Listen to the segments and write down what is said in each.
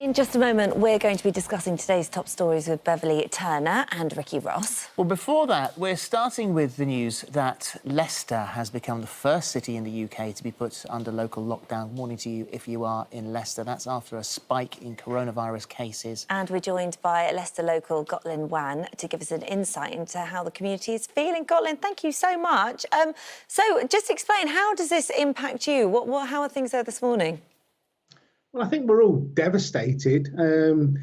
In just a moment, we're going to be discussing today's top stories with Beverley Turner and Ricky Ross. Well, before that, we're starting with the news that Leicester has become the first city in the UK to be put under local lockdown. Warning to you if you are in Leicester. That's after a spike in coronavirus cases. And we're joined by Leicester local Kwoklyn Wan to give us an insight into how the community is feeling. Kwoklyn, thank you so much. So just explain, how does this impact you? How are things there this morning? Well, I think we're all devastated. And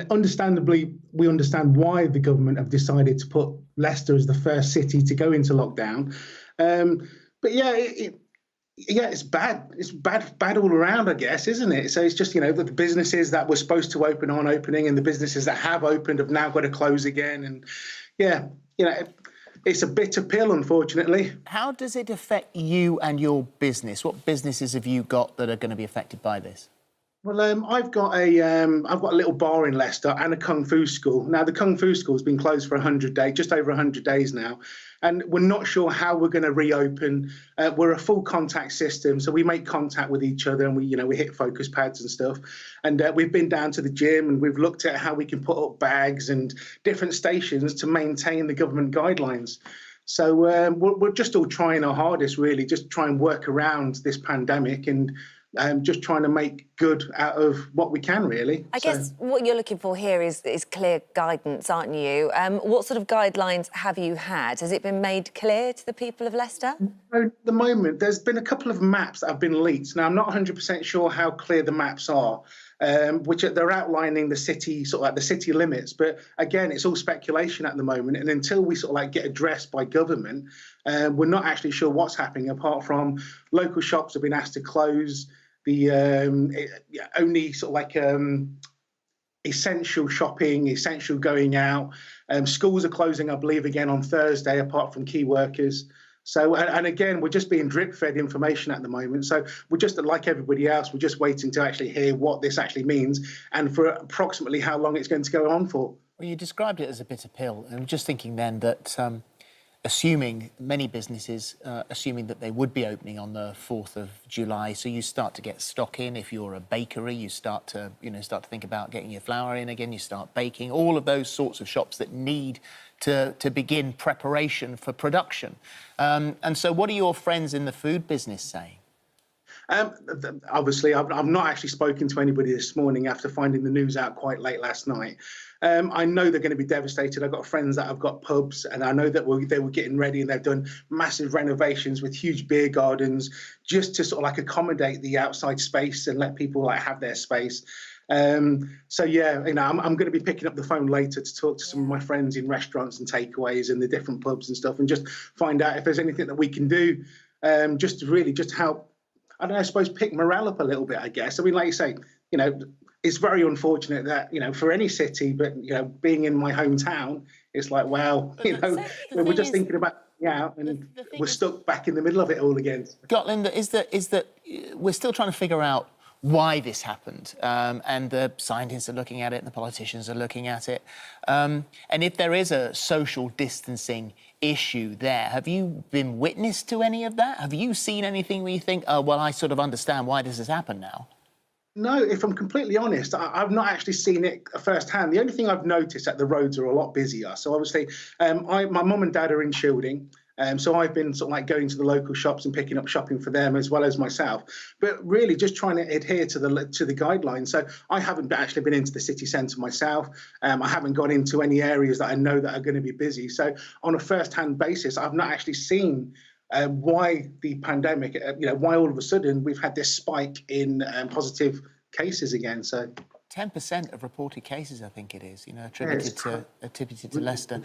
understandably, we understand why the government have decided to put Leicester as the first city to go into lockdown. But yeah, it's bad. It's bad all around, I guess, isn't it? So it's just, you know, the businesses that were supposed to open aren't opening, and the businesses that have opened have now got to close again. And yeah, you know, it's a bitter pill, unfortunately. How does it affect you and your business? What businesses have you got that are going to be affected by this? Well, I've got a little bar in Leicester and a kung fu school. Now, the kung fu school has been closed for 100 days, just over 100 days now, and we're not sure how we're going to reopen. We're a full contact system, so we make contact with each other, and we hit focus pads and stuff. And we've been down to the gym, and we've looked at how we can put up bags and different stations to maintain the government guidelines. So we're just all trying our hardest, really, just try and work around this pandemic and just trying to make good out of what we can, really. I guess what you're looking for here is clear guidance, aren't you? What sort of guidelines have you had? Has it been made clear to the people of Leicester? At the moment, there's been a couple of maps that have been leaked. Now, I'm not 100% sure how clear the maps are, which they're outlining the city, sort of like the city limits. But again, it's all speculation at the moment. And until we sort of like get addressed by government, we're not actually sure what's happening, apart from local shops have been asked to close. The only sort of like essential shopping, essential going out. Schools are closing, I believe, again on Thursday, apart from key workers. So, and again, we're just being drip-fed information at the moment. So we're just, like everybody else, we're just waiting to actually hear what this actually means and for approximately how long it's going to go on for. Well, you described it as a bitter pill. And I'm just thinking then that assuming many businesses, assuming that they would be opening on the 4th of July, so you start to get stock in. If you're a bakery, you start to think about getting your flour in again, you start baking, all of those sorts of shops that need to begin preparation for production. And so what are your friends in the food business saying? Obviously, I've not actually spoken to anybody this morning after finding the news out quite late last night. I know they're going to be devastated. I've got friends that have got pubs, and I know that they were getting ready, and they've done massive renovations with huge beer gardens just to sort of like accommodate the outside space and let people like have their space. So yeah, you know, I'm going to be picking up the phone later to talk to some of my friends in restaurants and takeaways and the different pubs and stuff, and just find out if there's anything that we can do, just to really just help. I don't know, I suppose pick morale up a little bit, I guess. I mean, like you say, you know, it's very unfortunate that, you know, for any city, but, you know, being in my hometown, it's like, wow, you know, we're just thinking about out and we're stuck back in the middle of it all again. Kwoklyn, is that we're still trying to figure out why this happened, and the scientists are looking at it and the politicians are looking at it. And if there is a social distancing issue there, have you been witness to any of that? Have you seen anything where you think, oh, well, I sort of understand why this has happened now? No, if I'm completely honest, I've not actually seen it firsthand. The only thing I've noticed that the roads are a lot busier. So obviously, my mum and dad are in Shielding. So I've been sort of like going to the local shops and picking up shopping for them as well as myself, but really just trying to adhere to the guidelines. So I haven't actually been into the city centre myself. I haven't gone into any areas that I know that are going to be busy. So on a first-hand basis, I've not actually seen why the pandemic, you know, why all of a sudden we've had this spike in positive cases again. So 10% of reported cases, I think it is, you know, attributed to Leicester.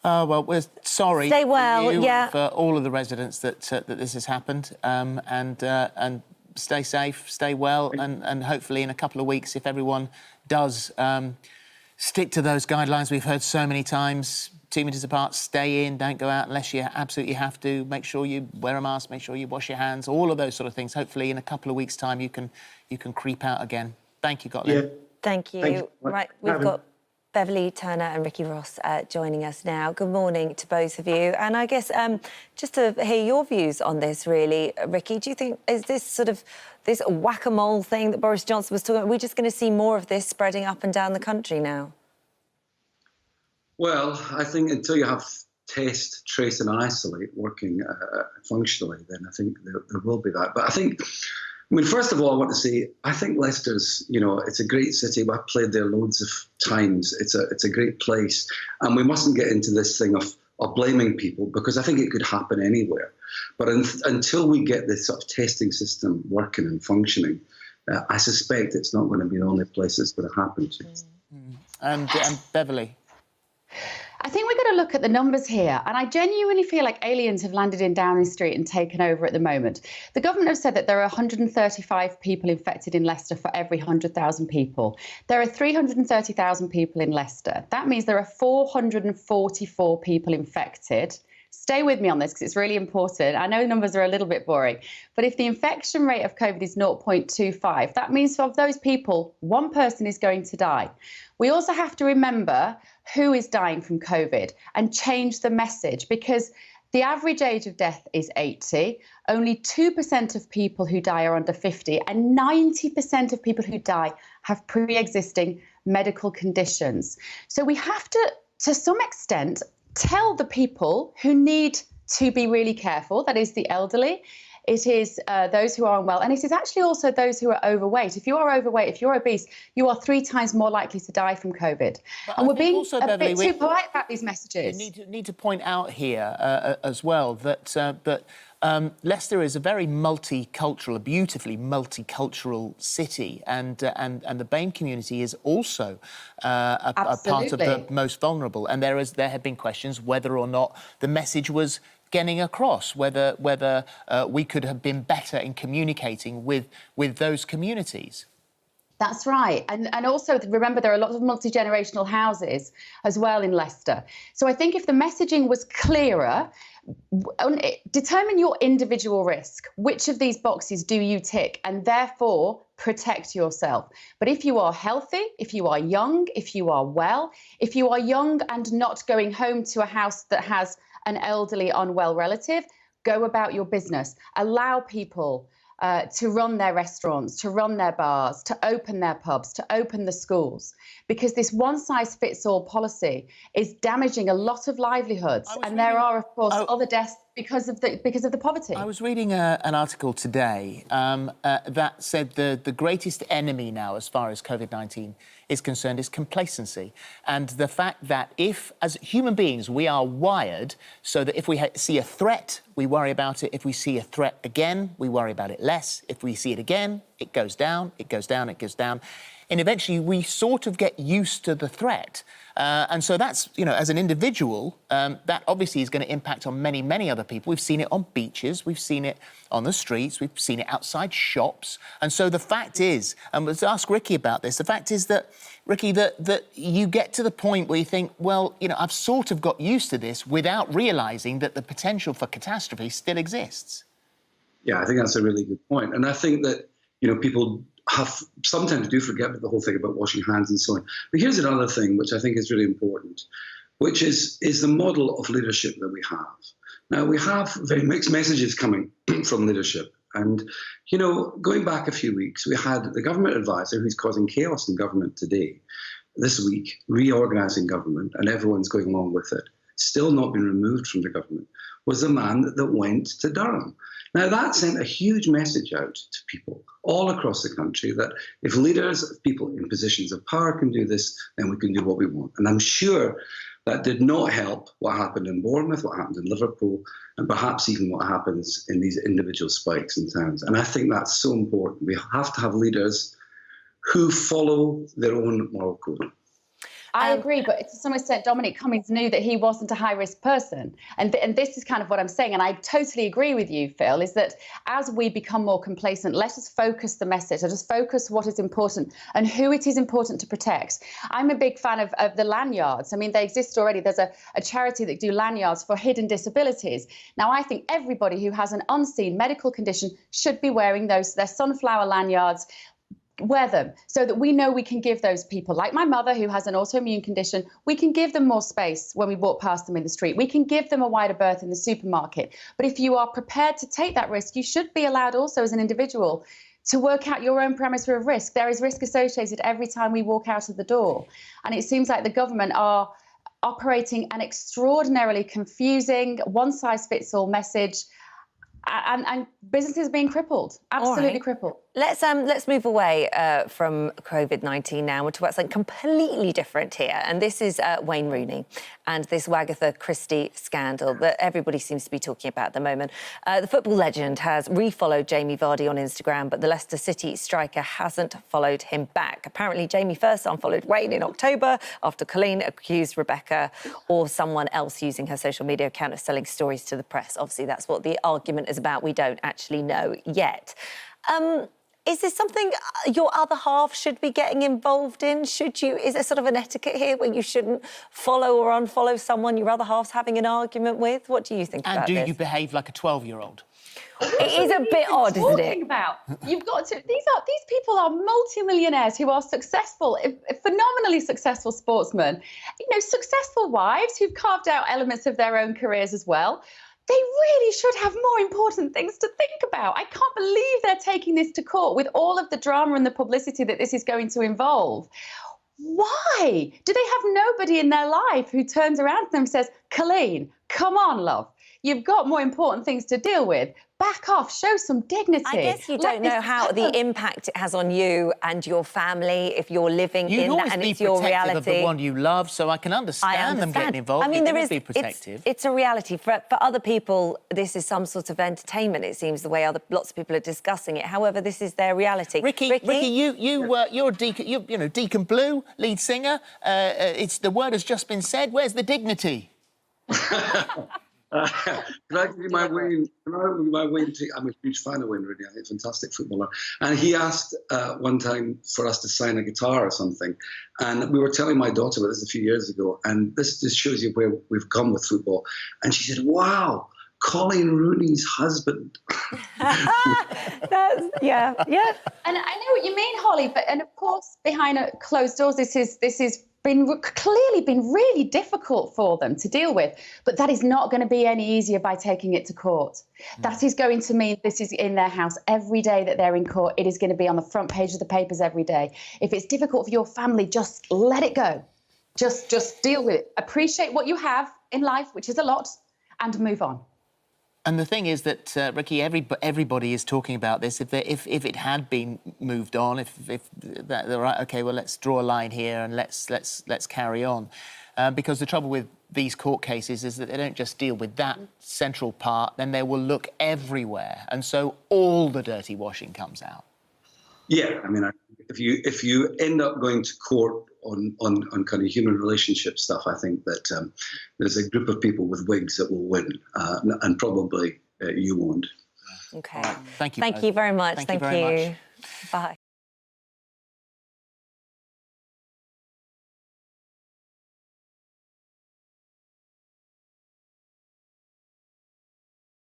Oh, well, we're sorry Stay well, for you, yeah. for all of the residents that this has happened, and stay safe, stay well, and hopefully in a couple of weeks, if everyone does stick to those guidelines we've heard so many times, 2 meters apart, stay in, don't go out unless you absolutely have to, make sure you wear a mask, make sure you wash your hands, all of those sort of things. Hopefully in a couple of weeks' time you can creep out again. Thank you, Kwoklyn. Thank you. Thank you. Right, we've got Beverley Turner and Ricky Ross joining us now. Good morning to both of you. And I guess just to hear your views on this, really, Ricky, do you think, is this sort of this whack-a-mole thing that Boris Johnson was talking about, are we just going to see more of this spreading up and down the country now? Well, I think until you have test, trace and isolate working functionally, then I think there will be that. But I mean, first of all, I want to say, I think Leicester's, it's a great city. I've played there loads of times. It's a great place. And we mustn't get into this thing of blaming people, because I think it could happen anywhere. But until we get this sort of testing system working and functioning, I suspect it's not going to be the only place it's going to happen to. And Beverley? I think we've got to look at the numbers here, and I genuinely feel like aliens have landed in Downing Street and taken over at the moment. The government have said that there are 135 people infected in Leicester for every 100,000 people. There are 330,000 people in Leicester. That means there are 444 people infected. Stay with me on this because it's really important. I know numbers are a little bit boring, but if the infection rate of COVID is 0.25, that means of those people, one person is going to die. We also have to remember who is dying from COVID and change the message, because the average age of death is 80. Only 2% of people who die are under 50, and 90% of people who die have pre-existing medical conditions. So we have to some extent, tell the people who need to be really careful, that is the elderly, it is those who are unwell, and it is actually also those who are overweight. If you are overweight, if you're obese, you are 3 times more likely to die from COVID. But and we're being also, a Beverley, bit too polite about these messages. You need to point out here as well that Leicester is a very multicultural, a beautifully multicultural city, and the BAME community is also a part of the most vulnerable. And there have been questions whether or not the message was getting across, whether we could have been better in communicating with those communities. That's right. And also, remember, there are lots of multi-generational houses as well in Leicester. So I think if the messaging was clearer, determine your individual risk. Which of these boxes do you tick? And therefore, protect yourself. But if you are healthy, if you are young, if you are well, if you are young and not going home to a house that has an elderly, unwell relative, go about your business. Allow people to run their restaurants, to run their bars, to open their pubs, to open the schools, because this one-size-fits-all policy is damaging a lot of livelihoods, and there are, of course, other deaths because of the poverty. I was reading an article today that said the greatest enemy now, as far as COVID-19 is concerned, is complacency, and the fact that if, as human beings, we are wired so that if we see a threat, we worry about it. If we see a threat again, we worry about it less. If we see it again, it goes down, it goes down, it goes down. And eventually we sort of get used to the threat. And so that's, as an individual, that obviously is going to impact on many, many other people. We've seen it on beaches, we've seen it on the streets, we've seen it outside shops. And so the fact is, and let's ask Ricky about this, the fact is that, Ricky, that you get to the point where you think, well, I've sort of got used to this without realising that the potential for catastrophe still exists. Yeah, I think that's a really good point. And I think that, people sometimes do forget the whole thing about washing hands and so on. But here's another thing which I think is really important, which is the model of leadership that we have. Now, we have very mixed messages coming from leadership. And, going back a few weeks, we had the government advisor who's causing chaos in government today, this week, reorganising government, and everyone's going along with it, still not been removed from the government, was the man that went to Durham. Now, that sent a huge message out to people all across the country that if leaders, people in positions of power can do this, then we can do what we want. And I'm sure that did not help what happened in Bournemouth, what happened in Liverpool, and perhaps even what happens in these individual spikes in towns. And I think that's so important. We have to have leaders who follow their own moral code. I agree, but to some extent, Dominic Cummings knew that he wasn't a high-risk person. And this is kind of what I'm saying, and I totally agree with you, Phil, is that as we become more complacent, let us focus the message, let us focus what is important and who it is important to protect. I'm a big fan of the lanyards. I mean, they exist already. There's a charity that do lanyards for hidden disabilities. Now, I think everybody who has an unseen medical condition should be wearing those. They're sunflower lanyards. wear them so that we know we can give those people, like my mother who has an autoimmune condition, we can give them more space when we walk past them in the street. We can give them a wider berth in the supermarket. But if you are prepared to take that risk, you should be allowed also as an individual to work out your own parameter of risk. There is risk associated every time we walk out of the door. And it seems like the government are operating an extraordinarily confusing, one-size-fits-all message, and businesses being crippled, absolutely crippled. Let's move away from COVID-19 now. We'll talk about something completely different here, and this is Wayne Rooney and this Wagatha Christie scandal that everybody seems to be talking about at the moment. The football legend has refollowed Jamie Vardy on Instagram, but the Leicester City striker hasn't followed him back. Apparently, Jamie first unfollowed Wayne in October after Colleen accused Rebecca or someone else using her social media account of selling stories to the press. Obviously, that's what the argument is about. We don't actually know yet. Is this something your other half should be getting involved in? Is there sort of an etiquette here where you shouldn't follow or unfollow someone your other half's having an argument with? What do you think about this? And do you behave like a 12-year-old? It is a bit odd, isn't it? You've got to. These people are multimillionaires who are successful, phenomenally successful sportsmen. You know, successful wives who've carved out elements of their own careers as well. They really should have more important things to think about. I can't believe they're taking this to court with all of the drama and the publicity that this is going to involve. Why? Do they have nobody in their life who turns around to them and says, Colleen, come on, love, you've got more important things to deal with. Back off, show some dignity. I guess you don't know how the impact it has on you and your family if you're living in that and it's your reality. You'd always be protective of the one you love, so I can understand them getting involved. I mean, be protective. It's a reality. For other people, this is some sort of entertainment, it seems, the way lots of people are discussing it. However, this is their reality. Ricky, you're a Deacon, you know, Deacon Blue, lead singer. The word has just been said. Where's the dignity? Can I give you my Wayne? I'm a huge fan of Wayne Rooney. I think he's a fantastic footballer. And he asked one time for us to sign a guitar or something. And we were telling my daughter about this a few years ago. And this just shows you where we've come with football. And she said, wow, Colleen Rooney's husband. Yeah. And I know what you mean, Holly. And of course, behind closed doors, this is clearly been really difficult for them to deal with, but that is not going to be any easier by taking it to court. That is going to mean this is in their house every day that they're in court. It is going to be on the front page of the papers every day. If it's difficult for your family, just let it go. Just deal with it. Appreciate what you have in life, which is a lot, and move on. And the thing is that, Ricky, everybody is talking about this. If it had been moved on, if they're right, OK, well, let's draw a line here and let's carry on. Because the trouble with these court cases is that they don't just deal with that central part, then they will look everywhere. And so all the dirty washing comes out. Yeah, I mean, if you end up going to court on kind of human relationship stuff, I think that there's a group of people with wigs that will win, and probably you won't. OK. Thank you. Thank you very much. Thank you very much. Bye.